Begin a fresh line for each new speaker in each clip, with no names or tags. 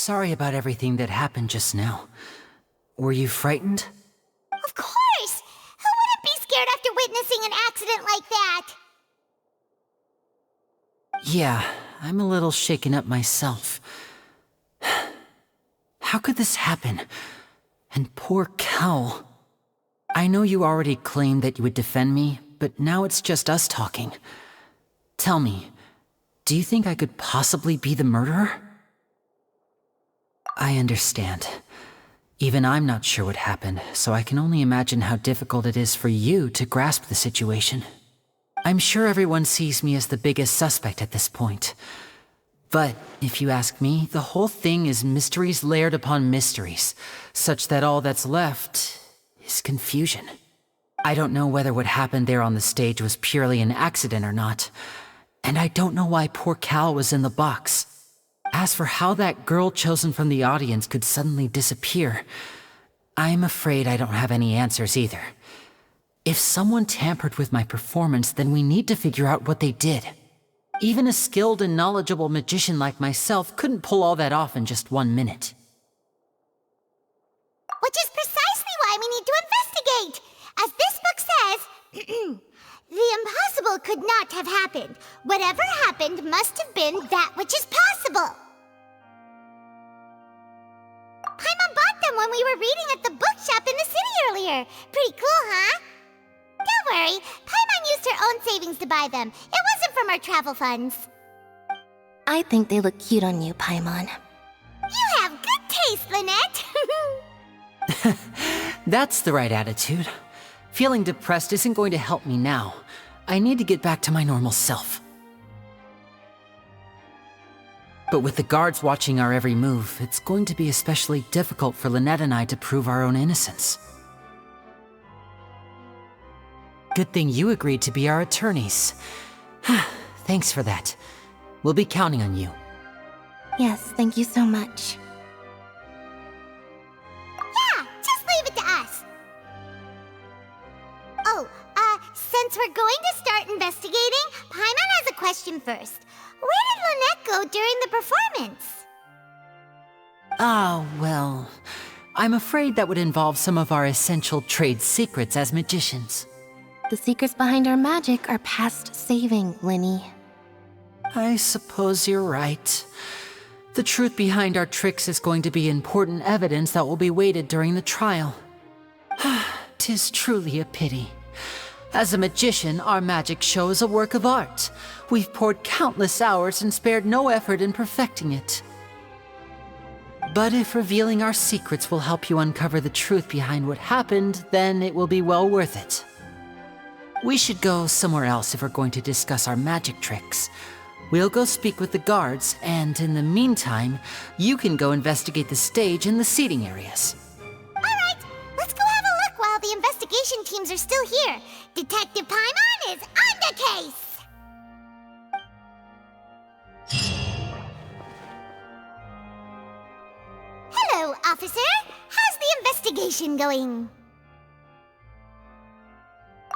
sorry about everything that happened just now. Were you frightened?
Of course! Who wouldn't be scared after witnessing an accident like that?
Yeah, I'm a little shaken up myself. How could this happen? And poor Cal. I know you already claimed that you would defend me, but now it's just us talking. Tell me, do you think I could possibly be the murderer? I understand. Even I'm not sure what happened, so I can only imagine how difficult it is for you to grasp the situation. I'm sure everyone sees me as the biggest suspect at this point. But if you ask me, the whole thing is mysteries layered upon mysteries, such that all that's left is confusion. I don't know whether what happened there on the stage was purely an accident or not, and I don't know why poor Cal was in the box. As for how that girl chosen from the audience could suddenly disappear, I'm afraid I don't have any answers either. If someone tampered with my performance, then we need to figure out what they did. Even a skilled and knowledgeable magician like myself couldn't pull all that off in just 1 minute.
Which is precisely why we need to investigate! As this book says, the impossible could not have happened. Whatever happened must have been that which is possible. Paimon bought them when we were reading at the bookshop in the city earlier. Pretty cool, huh? Don't worry, Paimon used her own savings to buy them. It wasn't from our travel funds.
I think they look cute on you, Paimon.
You have good taste, Lynette!
That's the right attitude. Feeling depressed isn't going to help me now. I need to get back to my normal self. But with the guards watching our every move, it's going to be especially difficult for Lynette and I to prove our own innocence. Good thing you agreed to be our attorneys. Thanks for that. We'll be counting on you.
Yes, thank you so much.
Yeah, just leave it to us. Oh, since we're going to start investigating, Paimon has a question first. Where did Lynette go during the performance?
Well, I'm afraid that would involve some of our essential trade secrets as magicians.
The secrets behind our magic are past saving, Linny.
I suppose you're right. The truth behind our tricks is going to be important evidence that will be weighted during the trial. 'Tis truly a pity. As a magician, our magic show is a work of art. We've poured countless hours and spared no effort in perfecting it. But if revealing our secrets will help you uncover the truth behind what happened, then it will be well worth it. We should go somewhere else if we're going to discuss our magic tricks. We'll go speak with the guards, and in the meantime, you can go investigate the stage and the seating areas.
Alright, let's go have a look while the investigation teams are still here. Detective Paimon is on the case! Hello, officer. How's the investigation going?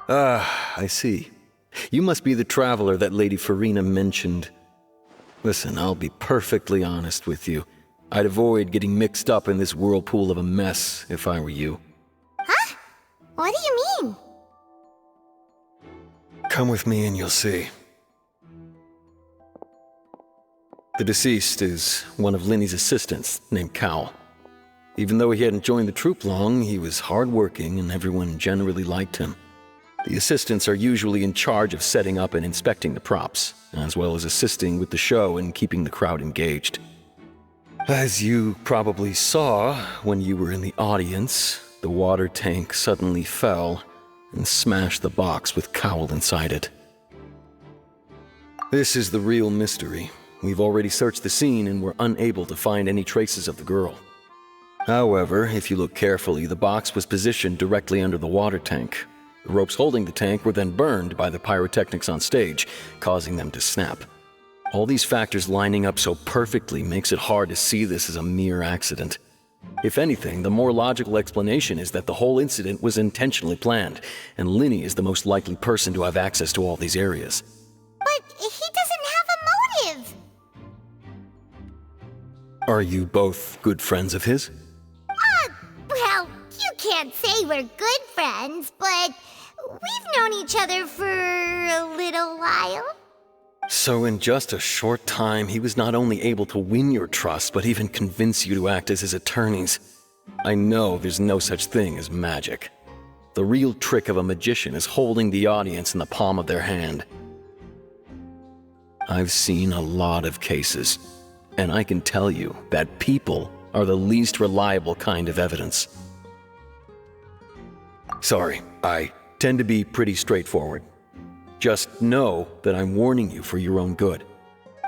I see. You must be the traveler that Lady Farina mentioned. Listen, I'll be perfectly honest with you. I'd avoid getting mixed up in this whirlpool of a mess if I were you.
Huh? What do you mean?
Come with me and you'll see. The deceased is one of Linny's assistants named Cal. Even though he hadn't joined the troupe long, he was hardworking and everyone generally liked him. The assistants are usually in charge of setting up and inspecting the props, as well as assisting with the show and keeping the crowd engaged. As you probably saw when you were in the audience, the water tank suddenly fell and smashed the box with Cowl inside it. This is the real mystery. We've already searched the scene and were unable to find any traces of the girl. However, if you look carefully, the box was positioned directly under the water tank. The ropes holding the tank were then burned by the pyrotechnics on stage, causing them to snap. All these factors lining up so perfectly makes it hard to see this as a mere accident. If anything, the more logical explanation is that the whole incident was intentionally planned, and Linny is the most likely person to have access to all these areas.
But he doesn't have a motive!
Are you both good friends of his?
Well, you can't say we're good friends, but we've known each other for a little while.
So in just a short time, he was not only able to win your trust, but even convince you to act as his attorneys. I know there's no such thing as magic. The real trick of a magician is holding the audience in the palm of their hand. I've seen a lot of cases, and I can tell you that people are the least reliable kind of evidence. Sorry, I tend to be pretty straightforward. Just know that I'm warning you for your own good.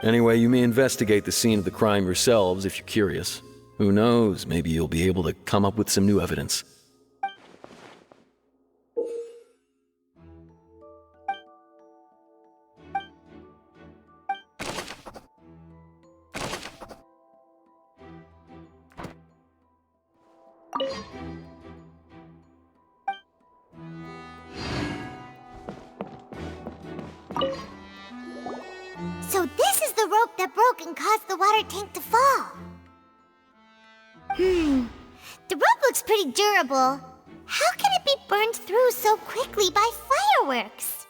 Anyway, you may investigate the scene of the crime yourselves if you're curious. Who knows, maybe you'll be able to come up with some new evidence.
So this is the rope that broke and caused the water tank to fall. The rope looks pretty durable. How can it be burned through so quickly by fireworks?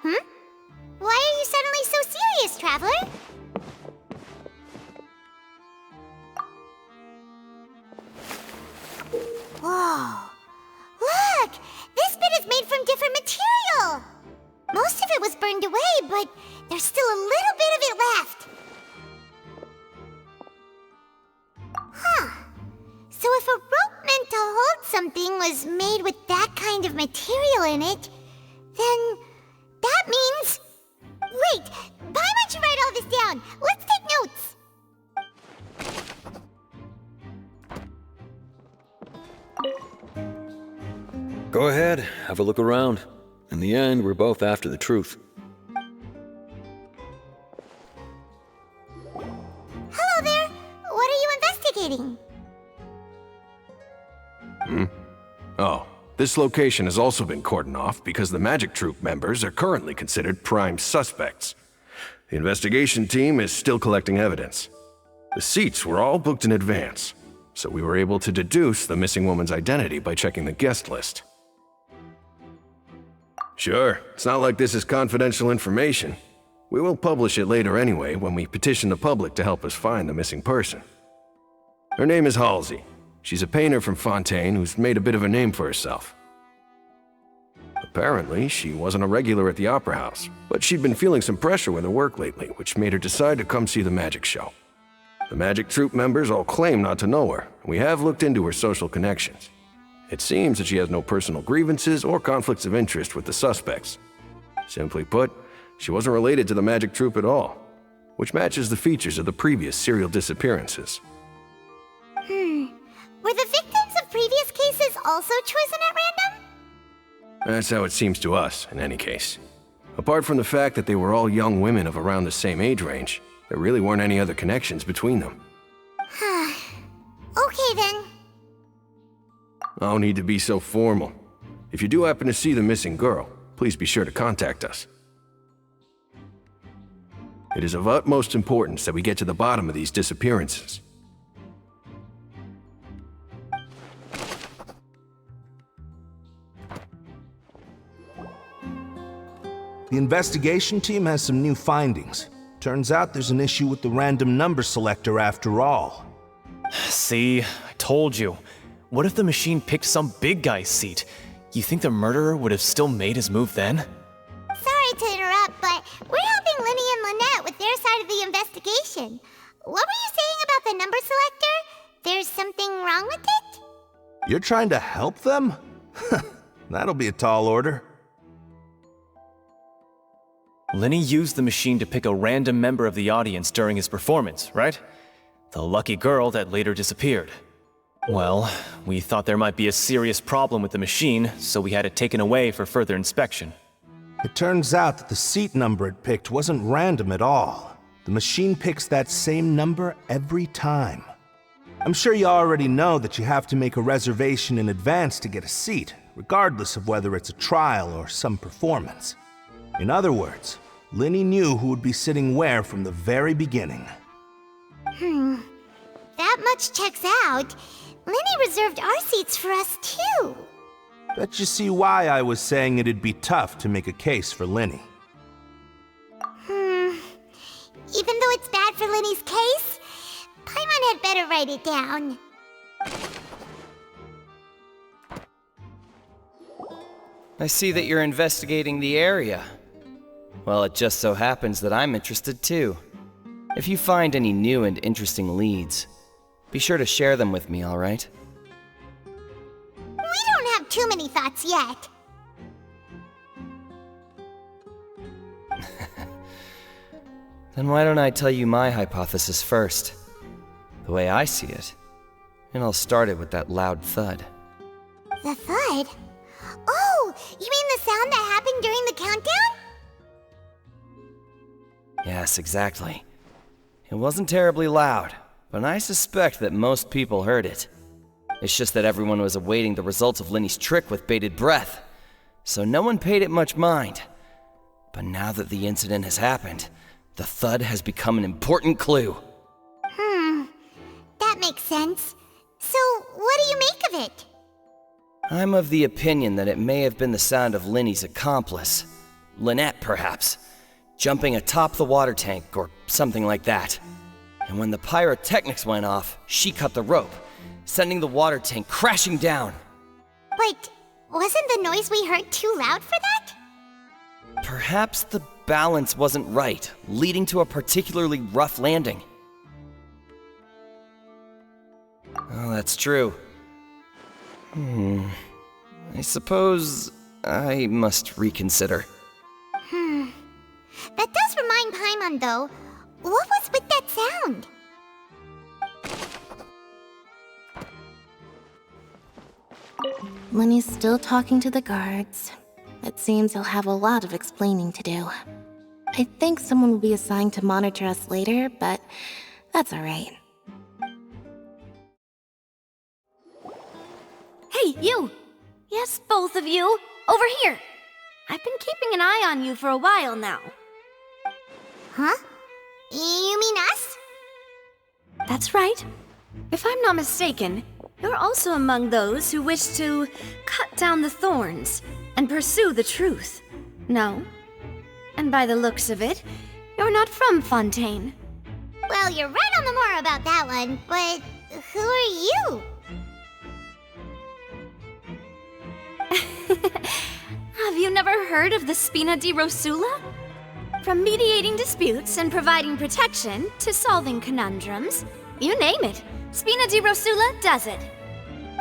Why are you suddenly so serious, Traveler? Whoa. Look! This bit is made from different material! Most of it was burned away, but there's still a little bit of it left. So if a rope meant to hold something was made with that kind of material in it, then that means... Wait! Why don't you write all this down? Let's take notes!
Go ahead, have a look around. In the end, we're both after the truth.
Hello there! What are you investigating?
Oh, this location has also been cordoned off because the Magic Troupe members are currently considered prime suspects. The investigation team is still collecting evidence. The seats were all booked in advance, so we were able to deduce the missing woman's identity by checking the guest list. Sure, it's not like this is confidential information. We will publish it later anyway when we petition the public to help us find the missing person. Her name is Halsey. She's a painter from Fontaine who's made a bit of a name for herself. Apparently, she wasn't a regular at the Opera House, but she'd been feeling some pressure with her work lately, which made her decide to come see the magic show. The Magic Troupe members all claim not to know her, and we have looked into her social connections. It seems that she has no personal grievances or conflicts of interest with the suspects. Simply put, she wasn't related to the Magic Troupe at all, which matches the features of the previous serial disappearances.
Were the victims of previous cases also chosen at random?
That's how it seems to us, in any case. Apart from the fact that they were all young women of around the same age range, there really weren't any other connections between them.
Okay then.
No need to be so formal. If you do happen to see the missing girl, please be sure to contact us. It is of utmost importance that we get to the bottom of these disappearances.
The investigation team has some new findings. Turns out there's an issue with the random number selector after all.
See, I told you. What if the machine picked some big guy's seat? You think the murderer would have still made his move then?
Sorry to interrupt, but we're helping Linny and Lynette with their side of the investigation. What were you saying about the number selector? There's something wrong with it?
You're trying to help them? That'll be a tall order.
Linny used the machine to pick a random member of the audience during his performance, right? The lucky girl that later disappeared. Well, we thought there might be a serious problem with the machine, so we had it taken away for further inspection.
It turns out that the seat number it picked wasn't random at all. The machine picks that same number every time. I'm sure you already know that you have to make a reservation in advance to get a seat, regardless of whether it's a trial or some performance. In other words, Linny knew who would be sitting where from the very beginning.
That much checks out. Lenny reserved our seats for us, too.
Bet you see why I was saying it'd be tough to make a case for Linny.
Even though it's bad for Lenny's case, Paimon had better write it down.
I see that you're investigating the area. Well, it just so happens that I'm interested too. If you find any new and interesting leads, be sure to share them with me, alright?
We don't have too many thoughts yet.
Then why don't I tell you my hypothesis first? The way I see it. And I'll start it with that loud thud.
The thud? Oh, you mean the sound that happened during the countdown?
Yes, exactly. It wasn't terribly loud, but I suspect that most people heard it. It's just that everyone was awaiting the results of Linny's trick with bated breath, so no one paid it much mind. But now that the incident has happened, the thud has become an important clue.
That makes sense. So, what do you make of it?
I'm of the opinion that it may have been the sound of Linny's accomplice, Lynette perhaps, jumping atop the water tank or something like that. And when the pyrotechnics went off, she cut the rope, sending the water tank crashing down.
But wasn't the noise we heard too loud for that?
Perhaps the balance wasn't right, leading to a particularly rough landing. Oh, that's true. I suppose I must reconsider.
That does remind Paimon, though. What was with that sound?
Lenny's still talking to the guards. It seems he'll have a lot of explaining to do. I think someone will be assigned to monitor us later, but that's alright.
Hey, you! Yes, both of you! Over here! I've been keeping an eye on you for a while now.
Huh? You mean us?
That's right. If I'm not mistaken, you're also among those who wish to cut down the thorns and pursue the truth. No? And by the looks of it, you're not from Fontaine.
Well, you're right on the more about that one, but who are you?
Have you never heard of the Spina di Rosula? From mediating disputes and providing protection to solving conundrums, you name it, Spina di Rosula does it.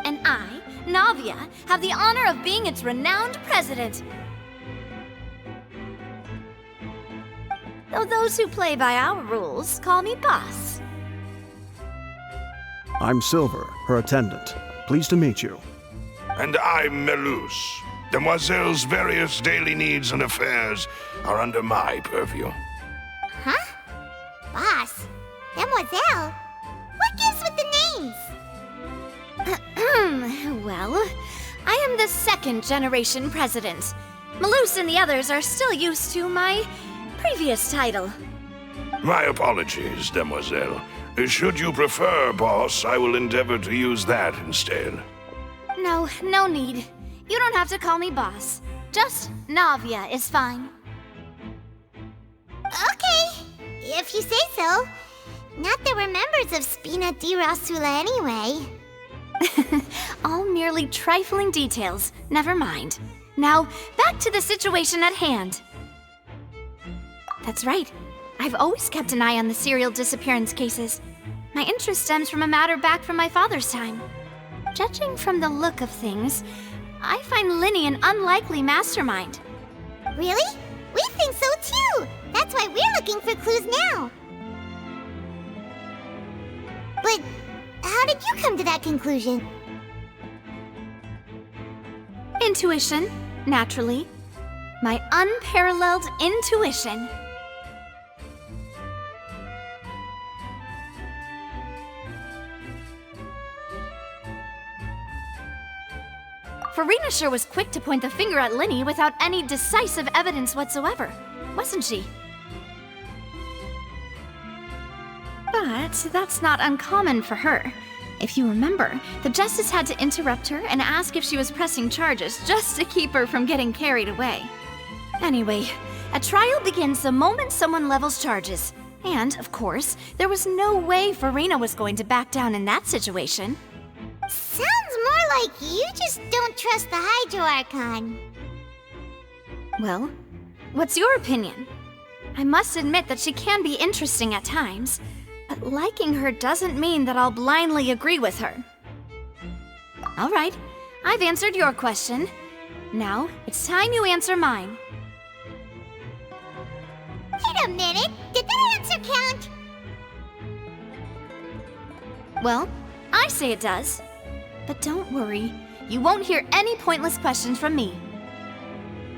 And I, Navia, have the honor of being its renowned president. Though those who play by our rules call me boss.
I'm Silver, her attendant. Pleased to meet you.
And I'm Melus. Demoiselle's various daily needs and affairs are under my purview.
Huh? Boss? Demoiselle? What gives with the names?
Well, I am the second generation president. Melus and the others are still used to my previous title.
My apologies, Demoiselle. Should you prefer, boss, I will endeavor to use that instead.
No need. You don't have to call me boss. Just Navia is fine.
Okay, if you say so. Not that we're members of Spina di Rosula anyway.
All merely trifling details. Never mind. Now, back to the situation at hand. That's right. I've always kept an eye on the serial disappearance cases. My interest stems from a matter back from my father's time. Judging from the look of things, I find Linny an unlikely mastermind.
Really? We think so too! That's why we're looking for clues now. But how did you come to that conclusion?
Intuition, naturally. My unparalleled intuition. Farina sure was quick to point the finger at Linny without any decisive evidence whatsoever, wasn't she? But that's not uncommon for her. If you remember, the Justice had to interrupt her and ask if she was pressing charges just to keep her from getting carried away. Anyway, a trial begins the moment someone levels charges. And, of course, there was no way Farina was going to back down in that situation.
Sounds more like you just don't trust the Hydro Archon.
Well, what's your opinion? I must admit that she can be interesting at times, but liking her doesn't mean that I'll blindly agree with her. All right, I've answered your question. Now, it's time you answer mine.
Wait a minute, did that answer count?
Well, I say it does. But don't worry, you won't hear any pointless questions from me.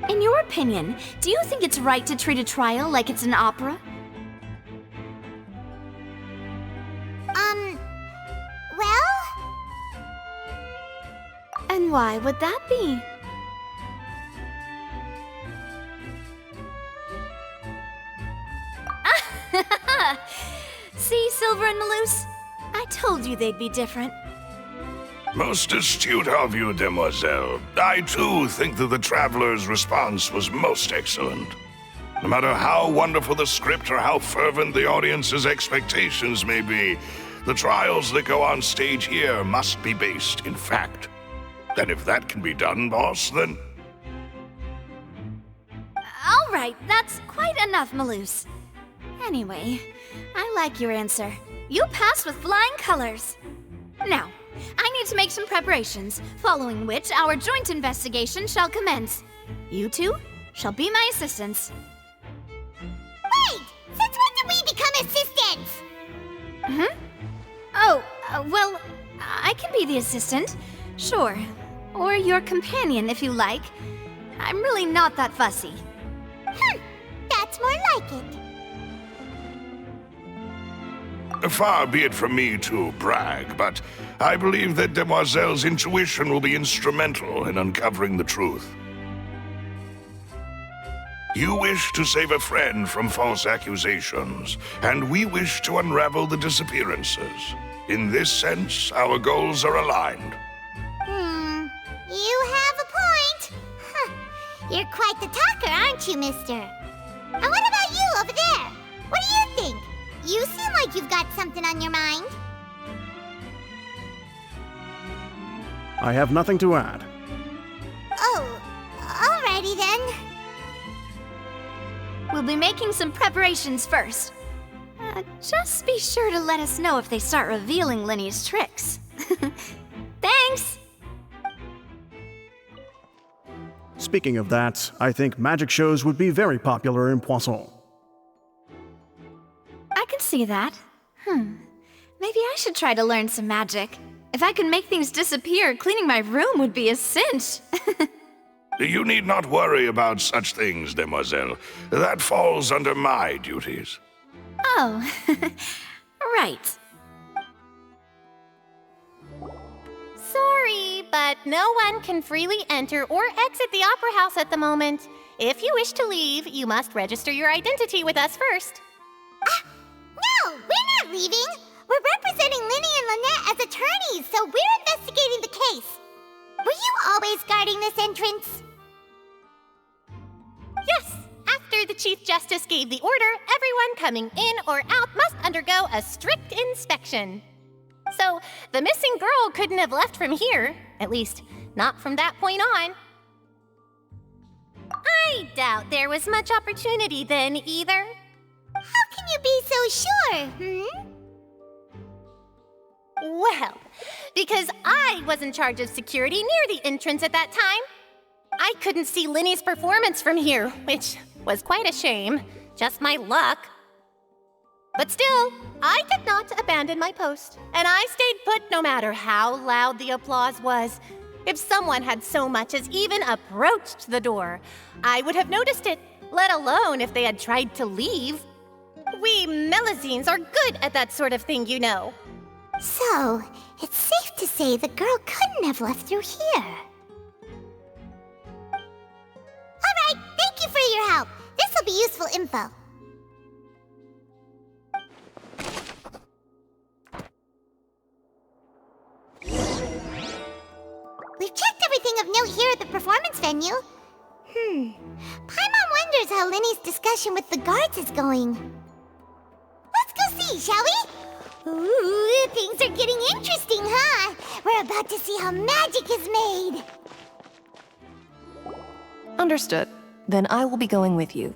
In your opinion, do you think it's right to treat a trial like it's an opera?
Well?
And why would that be? See, Silver and Malus? I told you they'd be different.
Most astute of you, demoiselle. I too think that the Traveler's response was most excellent. No matter how wonderful the script or how fervent the audience's expectations may be, the trials that go on stage here must be based in fact. And if that can be done, boss, then...
All right, that's quite enough, Malus. Anyway, I like your answer. You passed with flying colors. Now, I need to make some preparations, following which our joint investigation shall commence. You two shall be my assistants.
Wait! Since when did we become assistants?
Oh, well, I can be the assistant, sure. Or your companion, if you like. I'm really not that fussy.
That's more like it.
Far be it from me to brag, but I believe that Demoiselle's intuition will be instrumental in uncovering the truth. You wish to save a friend from false accusations, and we wish to unravel the disappearances. In this sense, our goals are aligned.
You have a point. You're quite the talker, aren't you, mister? And what about you over there? What do you think? You seem like you've got something on your mind.
I have nothing to add.
Oh, alrighty then.
We'll be making some preparations first. Just be sure to let us know if they start revealing Linny's tricks. Thanks!
Speaking of that, I think magic shows would be very popular in Poisson.
I can see that. Maybe I should try to learn some magic. If I could make things disappear, cleaning my room would be a cinch.
You need not worry about such things, demoiselle. That falls under my duties.
Oh, right.
Sorry, but no one can freely enter or exit the Opera House at the moment. If you wish to leave, you must register your identity with us first.
No, we're not leaving. We're representing Linny and Lynette as attorneys, so we're investigating the case. Were you always guarding this entrance?
Yes, after the Chief Justice gave the order, everyone coming in or out must undergo a strict inspection. So, the missing girl couldn't have left from here. At least, not from that point on. I doubt there was much opportunity then, either.
How can you be so sure,
Well, because I was in charge of security near the entrance at that time. I couldn't see Linny's performance from here, which was quite a shame. Just my luck. But still, I did not abandon my post, and I stayed put no matter how loud the applause was. If someone had so much as even approached the door, I would have noticed it, let alone if they had tried to leave. We Melazines are good at that sort of thing, you know.
So, it's safe to say the girl couldn't have left through here. Alright, thank you for your help. This will be useful info. checked everything of note here at the performance venue. Paimon wonders how Linny's discussion with the guards is going. Let's go see, shall we? Ooh, things are getting interesting, huh? We're about to see how magic is made.
Understood. Then I will be going with you.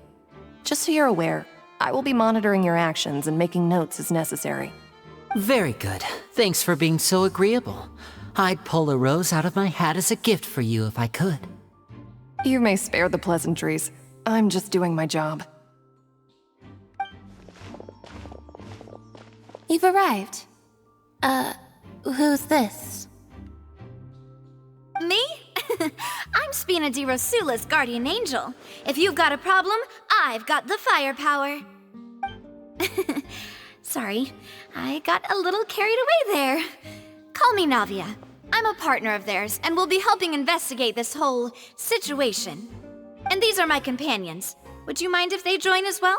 Just so you're aware, I will be monitoring your actions and making notes as necessary.
Very good. Thanks for being so agreeable. I'd pull a rose out of my hat as a gift for you if I could.
You may spare the pleasantries. I'm just doing my job.
You've arrived. Who's this?
Me? I'm Spina di Rosula's guardian angel. If you've got a problem, I've got the firepower. Sorry, I got a little carried away there. Call me Navia. I'm a partner of theirs, and will be helping investigate this whole situation. And these are my companions. Would you mind if they join as well?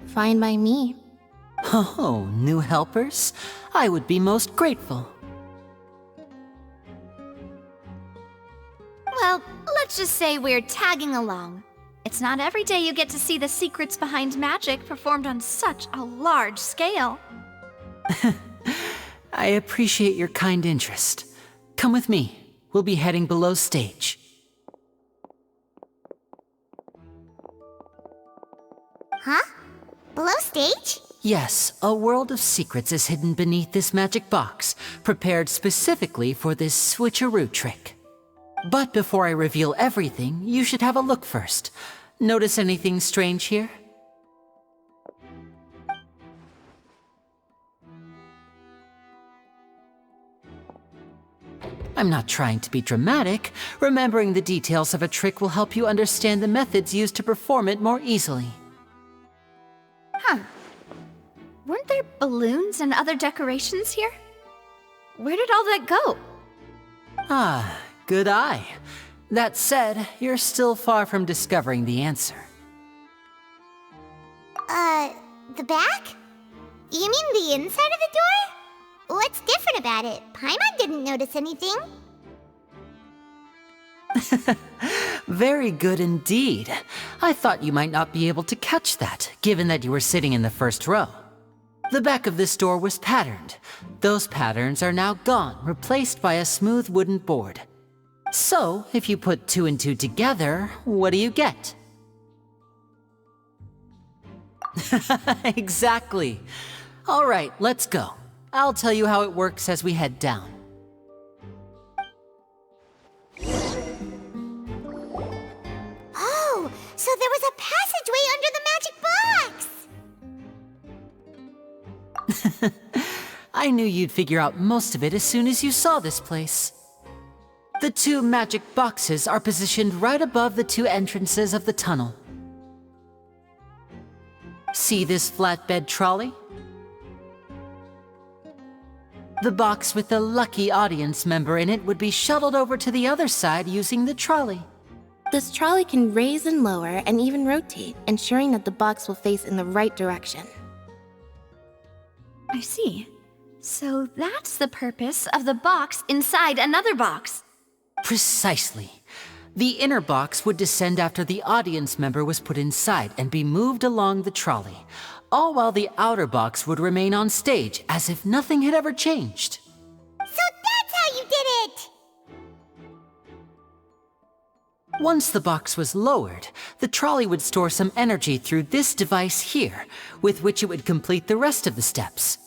Fine by me.
Oh, new helpers? I would be most grateful.
Well, let's just say we're tagging along. It's not every day you get to see the secrets behind magic performed on such a large scale.
I appreciate your kind interest. Come with me. We'll be heading below stage.
Huh? Below stage?
Yes, a world of secrets is hidden beneath this magic box, prepared specifically for this switcheroo trick. But before I reveal everything, you should have a look first. Notice anything strange here? I'm not trying to be dramatic. Remembering the details of a trick will help you understand the methods used to perform it more easily.
Huh. Weren't there balloons and other decorations here? Where did all that go?
Ah, good eye. That said, you're still far from discovering the answer.
The back? You mean the inside of the door? What's different about it? Paimon didn't notice anything.
Very good indeed. I thought you might not be able to catch that, given that you were sitting in the first row. The back of this door was patterned. Those patterns are now gone, replaced by a smooth wooden board. So, if you put 2 and 2 together, what do you get? Exactly. All right, let's go. I'll tell you how it works as we head down.
Oh, so there was a passageway under the magic box!
I knew you'd figure out most of it as soon as you saw this place. The 2 magic boxes are positioned right above the 2 entrances of the tunnel. See this flatbed trolley? The box with the lucky audience member in it would be shuttled over to the other side using the trolley.
This trolley can raise and lower and even rotate, ensuring that the box will face in the right direction.
I see. So that's the purpose of the box inside another box.
Precisely. The inner box would descend after the audience member was put inside and be moved along the trolley, all while the outer box would remain on stage as if nothing had ever changed.
So that's how you did it!
Once the box was lowered, the trolley would store some energy through this device here, with which it would complete the rest of the steps.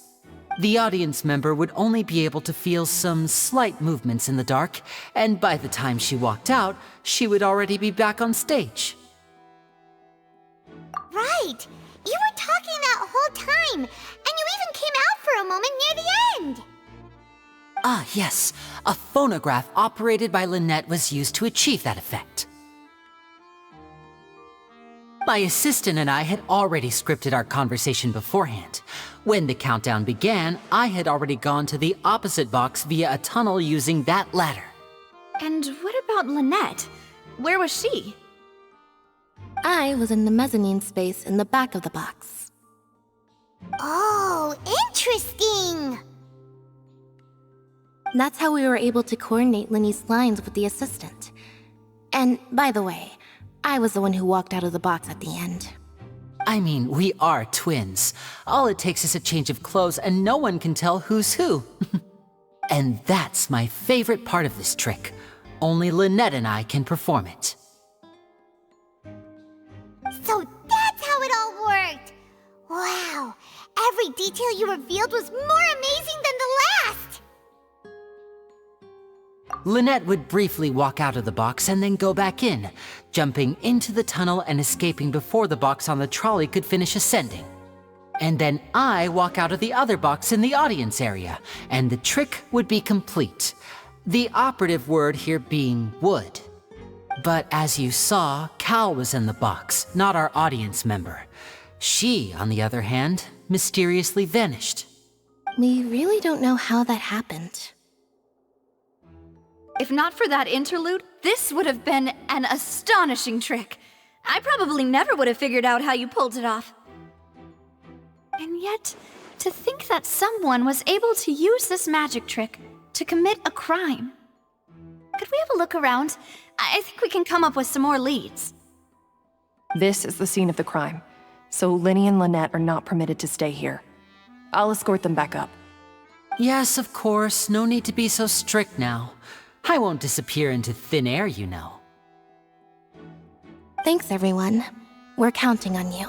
The audience member would only be able to feel some slight movements in the dark, and by the time she walked out, she would already be back on stage.
Right! You were talking that whole time, and you even came out for a moment near the end!
Ah, yes. A phonograph operated by Lynette was used to achieve that effect. My assistant and I had already scripted our conversation beforehand. When the countdown began, I had already gone to the opposite box via a tunnel using that ladder.
And what about Lynette? Where was she?
I was in the mezzanine space in the back of the box.
Oh, interesting!
That's how we were able to coordinate Linny's lines with the assistant. And, by the way, I was the one who walked out of the box at the end.
I mean, we are twins. All it takes is a change of clothes and no one can tell who's who. And that's my favorite part of this trick. Only Lynette and I can perform it.
So that's how it all worked! Wow, every detail you revealed was more amazing than the last!
Lynette would briefly walk out of the box and then go back in, jumping into the tunnel and escaping before the box on the trolley could finish ascending. And then I walk out of the other box in the audience area, and the trick would be complete. The operative word here being would. But as you saw, Cal was in the box, not our audience member. She, on the other hand, mysteriously vanished.
We really don't know how that happened.
If not for that interlude, this would have been an astonishing trick. I probably never would have figured out how you pulled it off. And yet, to think that someone was able to use this magic trick to commit a crime. Could we have a look around? I think we can come up with some more leads.
This is the scene of the crime, so Linny and Lynette are not permitted to stay here. I'll escort them back up.
Yes, of course. No need to be so strict now. I won't disappear into thin air, you know.
Thanks, everyone. We're counting on you.